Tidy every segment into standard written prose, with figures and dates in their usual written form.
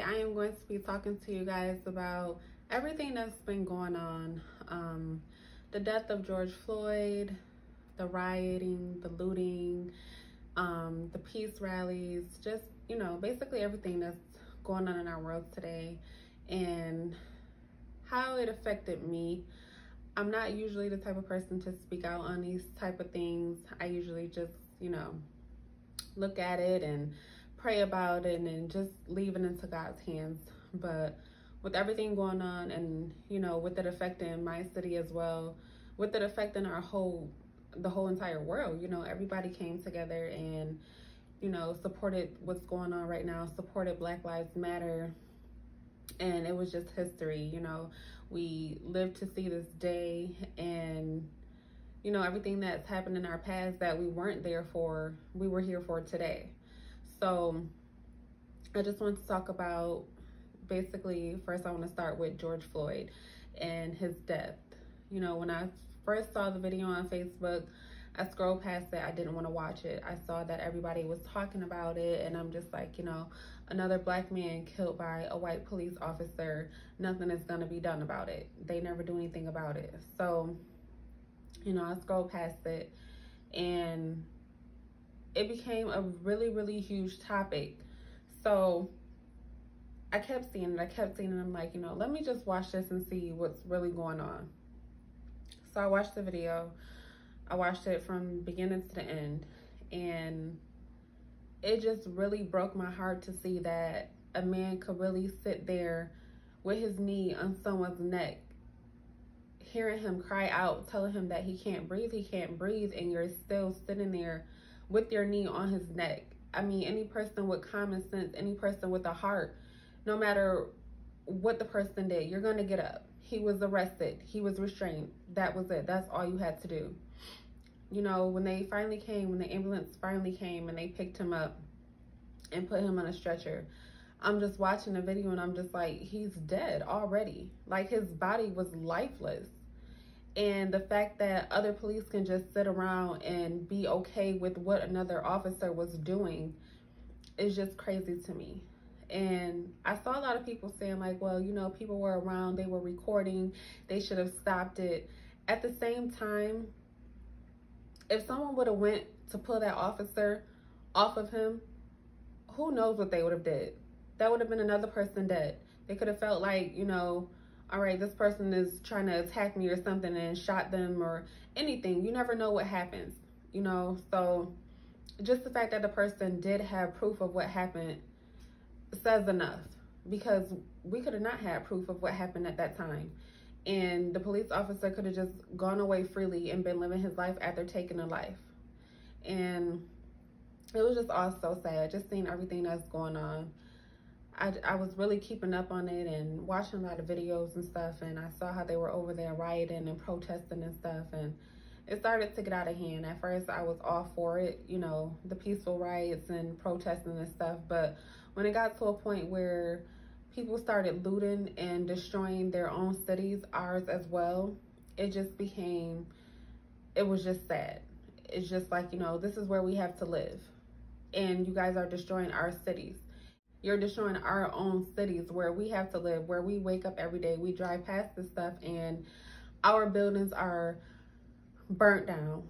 I am going to be talking to you guys about everything that's been going on. The death of George Floyd, the rioting, the looting, the peace rallies, just, basically everything that's going on in our world today and how it affected me. I'm not usually the type of person to speak out on these type of things. I usually just, look at it and pray about it and just leave it into God's hands. But with everything going on and, with it affecting my city as well, with it affecting the whole entire world, everybody came together and, supported what's going on right now, supported Black Lives Matter. And it was just history, we lived to see this day, and, everything that's happened in our past that we weren't there for, we were here for today. So I just want to talk about, basically, first I want to start with George Floyd and his death. When I first saw the video on Facebook, I scrolled past it. I didn't want to watch it. I saw that everybody was talking about it, and I'm just like, another Black man killed by a white police officer. Nothing is going to be done about it. They never do anything about it. So, I scrolled past it, and it became a really, really huge topic. So I kept seeing it. I'm like, let me just watch this and see what's really going on. So I watched the video. I watched it from beginning to the end, and it just really broke my heart to see that a man could really sit there with his knee on someone's neck, hearing him cry out, telling him that he can't breathe, and you're still sitting there with your knee on his neck. I mean, any person with common sense, any person with a heart, no matter what the person did, you're going to get up. He was arrested. He was restrained. That was it. That's all you had to do. When they finally came, when the ambulance finally came and they picked him up and put him on a stretcher, I'm just watching the video and I'm just like, he's dead already. Like, his body was lifeless. And the fact that other police can just sit around and be okay with what another officer was doing is just crazy to me. And I saw a lot of people saying like, well, people were around, they were recording, they should have stopped it. At the same time, if someone would have went to pull that officer off of him, who knows what they would have did. That would have been another person dead. They could have felt like, all right, this person is trying to attack me or something, and shot them or anything. You never know what happens, So just the fact that the person did have proof of what happened says enough, because we could have not had proof of what happened at that time. And the police officer could have just gone away freely and been living his life after taking a life. And it was just all so sad, just seeing everything that's going on. I was really keeping up on it and watching a lot of videos and stuff, and I saw how they were over there rioting and protesting and stuff, and it started to get out of hand. At first, I was all for it, the peaceful riots and protesting and stuff, but when it got to a point where people started looting and destroying their own cities, ours as well, it was just sad. It's just like, this is where we have to live, and you guys are destroying our cities. You're destroying our own cities where we have to live, where we wake up every day. We drive past this stuff and our buildings are burnt down.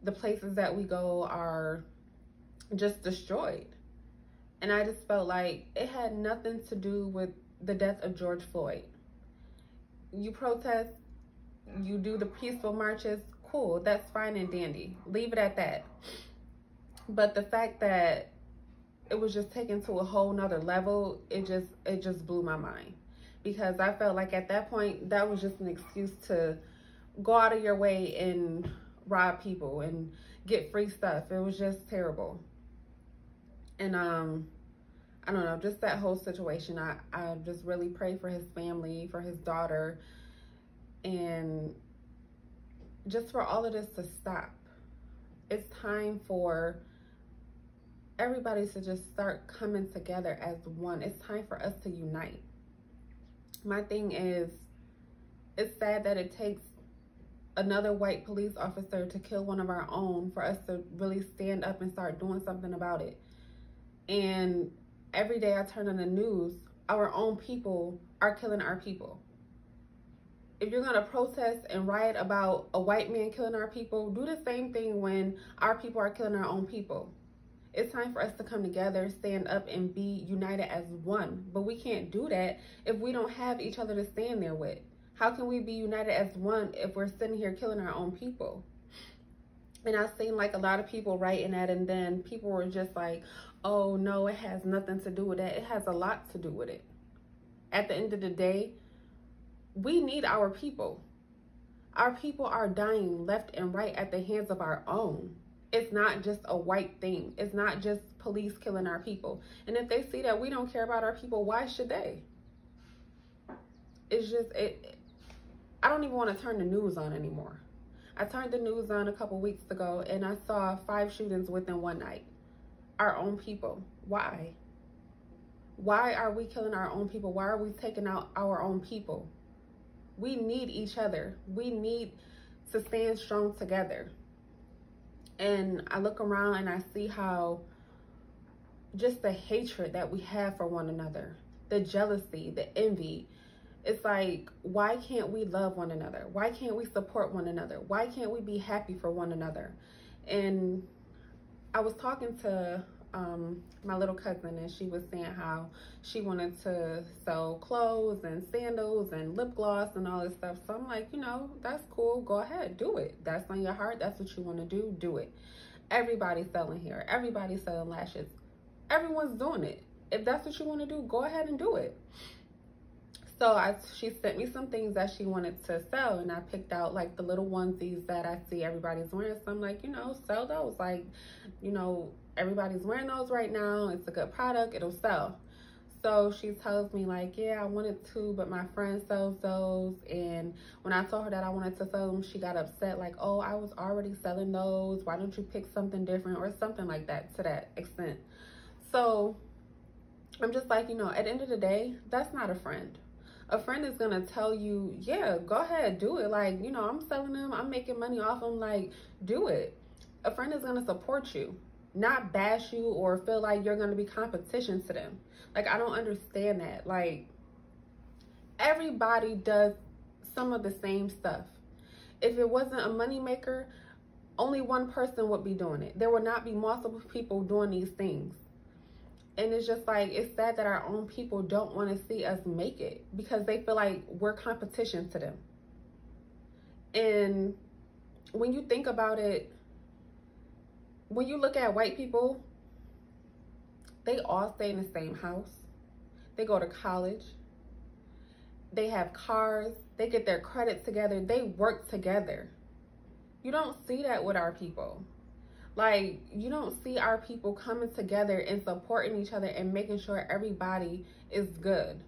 The places that we go are just destroyed. And I just felt like it had nothing to do with the death of George Floyd. You protest, you do the peaceful marches, cool, that's fine and dandy. Leave it at that. But the fact that it was just taken to a whole nother level, it just blew my mind. Because I felt like at that point, that was just an excuse to go out of your way and rob people and get free stuff. It was just terrible. And I don't know, just that whole situation. I just really pray for his family, for his daughter, and just for all of this to stop. It's time for everybody to just start coming together as one. It's time for us to unite. My thing is, it's sad that it takes another white police officer to kill one of our own for us to really stand up and start doing something about it. And every day I turn on the news, our own people are killing our people. If you're going to protest and riot about a white man killing our people, do the same thing when our people are killing our own people. It's time for us to come together, stand up, and be united as one. But we can't do that if we don't have each other to stand there with. How can we be united as one if we're sitting here killing our own people? And I've seen like a lot of people writing that, and then people were just like, oh no, it has nothing to do with that. It has a lot to do with it. At the end of the day, we need our people. Our people are dying left and right at the hands of our own. It's not just a white thing. It's not just police killing our people. And if they see that we don't care about our people, why should they? It's just, I don't even want to turn the news on anymore. I turned the news on a couple weeks ago and I saw 5 shootings within one night. Our own people. Why? Why are we killing our own people? Why are we taking out our own people? We need each other. We need to stand strong together. And I look around and I see how just the hatred that we have for one another, the jealousy, the envy. It's like, why can't we love one another? Why can't we support one another? Why can't we be happy for one another? And I was talking to my little cousin, and she was saying how she wanted to sell clothes and sandals and lip gloss and all this stuff. So I'm like, you know, that's cool. Go ahead, do it. That's on your heart. That's what you want to do. Do it. Everybody's selling hair. Everybody's selling lashes. Everyone's doing it. If that's what you want to do, go ahead and do it. So she sent me some things that she wanted to sell, and I picked out like the little onesies that I see everybody's wearing. So I'm like, you know, sell those. Like, you know, everybody's wearing those right now. It's a good product. It'll sell. So she tells me like, yeah, I wanted to, but my friend sells those. And when I told her that I wanted to sell them, she got upset like, oh, I was already selling those. Why don't you pick something different or something like that, to that extent. So I'm just like, you know, at the end of the day, that's not a friend. A friend is going to tell you, yeah, go ahead, do it. Like, you know, I'm selling them. I'm making money off them. Like, do it. A friend is going to support you, not bash you or feel like you're going to be competition to them. Like, I don't understand that. Like, everybody does some of the same stuff. If it wasn't a moneymaker, only one person would be doing it. There would not be multiple people doing these things. And it's just like, it's sad that our own people don't want to see us make it because they feel like we're competition to them. And when you think about it, when you look at white people, they all stay in the same house. They go to college. They have cars. They get their credit together. They work together. You don't see that with our people. Like, you don't see our people coming together and supporting each other and making sure everybody is good.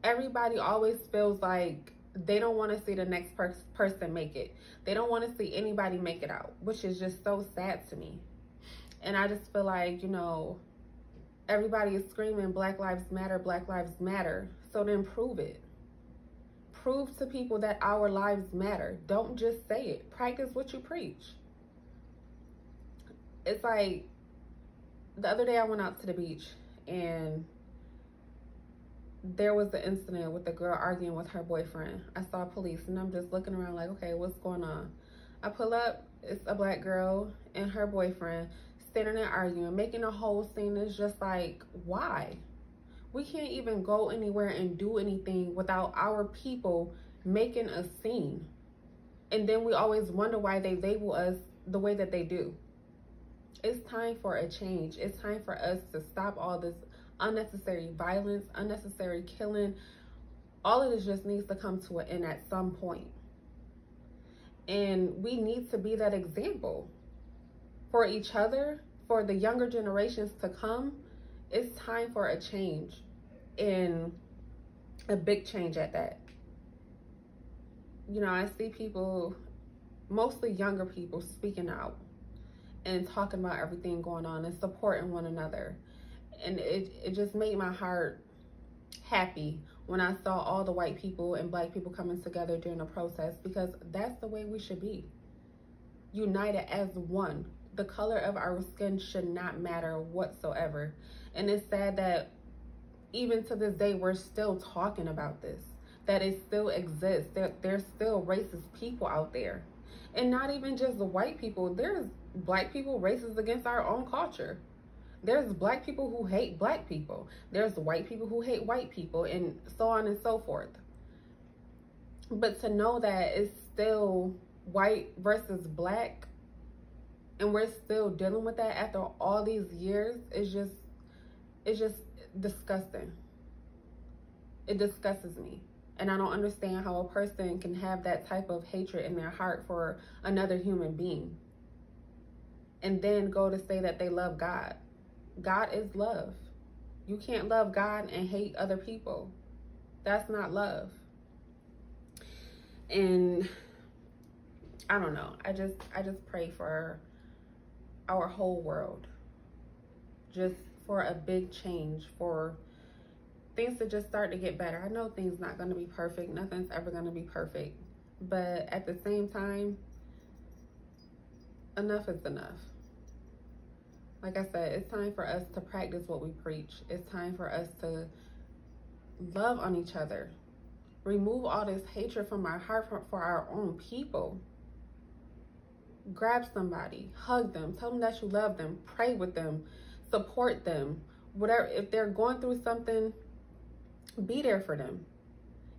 Everybody always feels like they don't want to see the next person make it. They don't want to see anybody make it out, which is just so sad to me. And I just feel like, you know, everybody is screaming Black Lives Matter, Black Lives Matter. So then prove it. Prove to people that our lives matter. Don't just say it. Practice what you preach. It's like, the other day I went out to the beach and there was an incident with the girl arguing with her boyfriend. I saw police and I'm just looking around like, okay, what's going on? I pull up, it's a black girl and her boyfriend standing there arguing, making a whole scene. It's just like, why? We can't even go anywhere and do anything without our people making a scene. And then we always wonder why they label us the way that they do. It's time for a change. It's time for us to stop all this unnecessary violence, unnecessary killing. All of this just needs to come to an end at some point. And we need to be that example for each other, for the younger generations to come. It's time for a change, and a big change at that. You know, I see people, mostly younger people, speaking out and talking about everything going on and supporting one another. And it just made my heart happy when I saw all the white people and black people coming together during the protest, because that's the way we should be. United as one. The color of our skin should not matter whatsoever. And it's sad that even to this day, we're still talking about this, that it still exists, that there's still racist people out there. And not even just the white people, there's black people racist against our own culture. There's black people who hate black people. There's white people who hate white people, and so on and so forth. But to know that it's still white versus black, and we're still dealing with that after all these years, it's just disgusting. It disgusts me. And I don't understand how a person can have that type of hatred in their heart for another human being and then go to say that they love God. God is love. You can't love God and hate other people. That's not love. And I don't know. I just pray for our whole world. Just for a big change, for things to just start to get better. I know things not going to be perfect. Nothing's ever going to be perfect. But at the same time, enough is enough. Like I said, it's time for us to practice what we preach. It's time for us to love on each other. Remove all this hatred from our heart for our own people. Grab somebody, hug them, tell them that you love them, pray with them, support them. Whatever, if they're going through something, be there for them.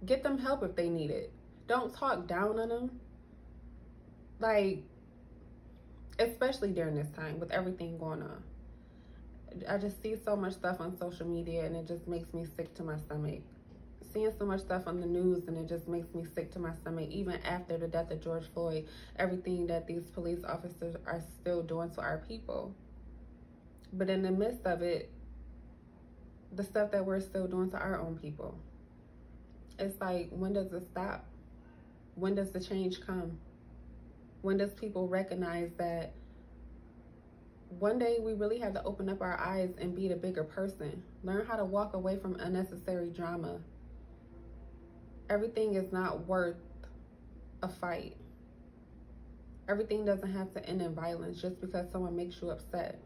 Get them help if they need it. Don't talk down on them. Like, especially during this time with everything going on. I just see so much stuff on social media and it just makes me sick to my stomach. Seeing so much stuff on the news and it just makes me sick to my stomach. Even after the death of George Floyd, everything that these police officers are still doing to our people. But in the midst of it, the stuff that we're still doing to our own people. It's like, when does it stop? When does the change come? When does people recognize that one day we really have to open up our eyes and be the bigger person? Learn how to walk away from unnecessary drama. Everything is not worth a fight. Everything doesn't have to end in violence just because someone makes you upset.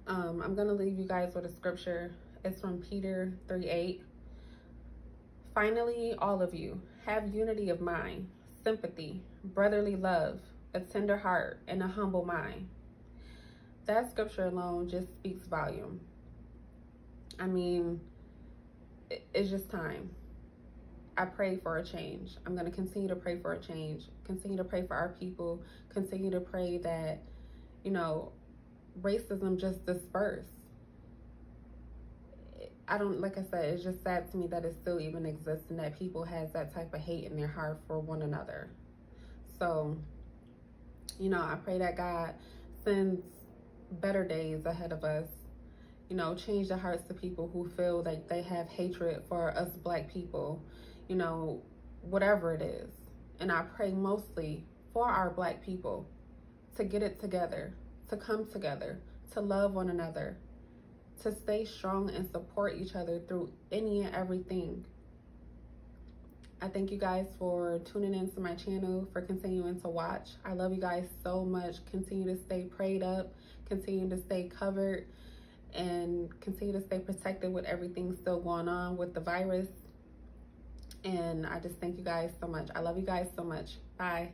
I'm going to leave you guys with a scripture. It's from Peter 3:8. Finally, all of you, have unity of mind, sympathy, brotherly love, a tender heart, and a humble mind. That scripture alone just speaks volume. I mean, it's just time. I pray for a change. I'm going to continue to pray for a change. Continue to pray for our people. Continue to pray that, racism just disperse. Like I said, it's just sad to me that it still even exists and that people has that type of hate in their heart for one another. So, I pray that God sends better days ahead of us. Change the hearts of people who feel like they have hatred for us black people, whatever it is. And I pray mostly for our black people to get it together, to come together, to love one another, to stay strong and support each other through any and everything. I thank you guys for tuning into my channel, for continuing to watch. I love you guys so much. Continue to stay prayed up, continue to stay covered, and continue to stay protected with everything still going on with the virus. And I just thank you guys so much. I love you guys so much. Bye.